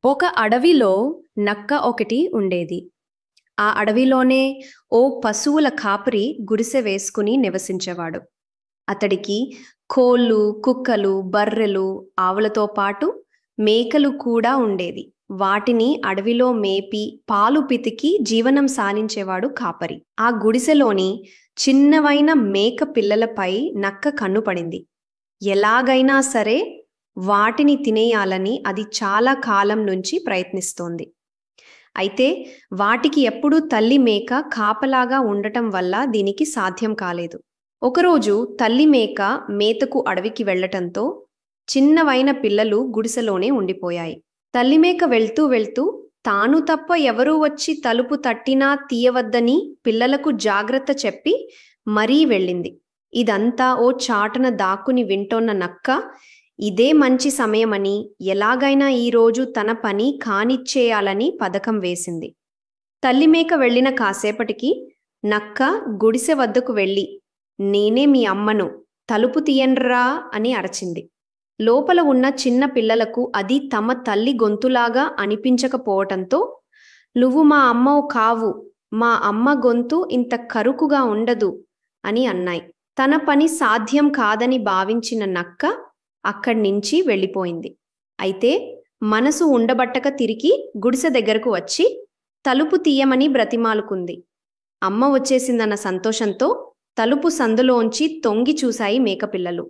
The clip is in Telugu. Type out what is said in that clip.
ఒక అడవిలో నక్క ఒకటి ఉండేది. ఆ అడవిలోనే ఓ పశువుల కాపరి గుడిసె వేసుకుని నివసించేవాడు. అతడికి కోళ్ళు, కుక్కలు, బర్రెలు, ఆవులతో పాటు మేకలు కూడా ఉండేది. వాటిని అడవిలో మేపి పాలు పితికి జీవనం సాగించేవాడు కాపరి. ఆ గుడిసెలోని చిన్నవైన మేక పిల్లలపై నక్క కన్నుపడింది. ఎలాగైనా సరే వాటిని తినేయాలని అది చాలా కాలం నుంచి ప్రయత్నిస్తోంది. అయితే వాటికి ఎప్పుడూ తల్లి మేక కాపలాగా ఉండటం వల్ల దీనికి సాధ్యం కాలేదు. ఒకరోజు తల్లి మేక మేతకు అడవికి వెళ్ళటంతో చిన్నవైన పిల్లలు గుడిసెలోనే ఉండిపోయాయి. తల్లి మేక వెళ్తూ వెళ్తూ తాను తప్ప ఎవరూ వచ్చి తలుపు తట్టినా తీయవద్దని పిల్లలకు జాగ్రత్త చెప్పి మరీ వెళ్ళింది. ఇదంతా ఓ చాటున దాక్కుని వింటోన్న నక్క ఇదే మంచి సమయమని, ఎలాగైనా ఈరోజు తన పని కానిచ్చేయాలని పథకం వేసింది. తల్లిమేక వెళ్ళిన కాసేపటికి నక్క గుడిసె వద్దకు వెళ్ళి, నేనే మీ అమ్మను, తలుపు తీయండ్రా అని అరచింది. లోపల ఉన్న చిన్న పిల్లలకు అది తమ తల్లి గొంతులాగా అనిపించకపోవటంతో, నువ్వు మా అమ్మవు కావు, మా అమ్మ గొంతు ఇంత కరుకుగా ఉండదు అని అన్నాయి. తన పని సాధ్యం కాదని భావించిన నక్క అక్కడ్నించి వెళ్ళిపోయింది. అయితే మనసు ఉండబట్టక తిరిగి గుడిసె దగ్గరకు వచ్చి తలుపు తీయమని బ్రతిమాలుకుంది. అమ్మ వచ్చేసిందన్న సంతోషంతో తలుపు సందులోంచి తొంగి చూశాయి మేకపిల్లలు.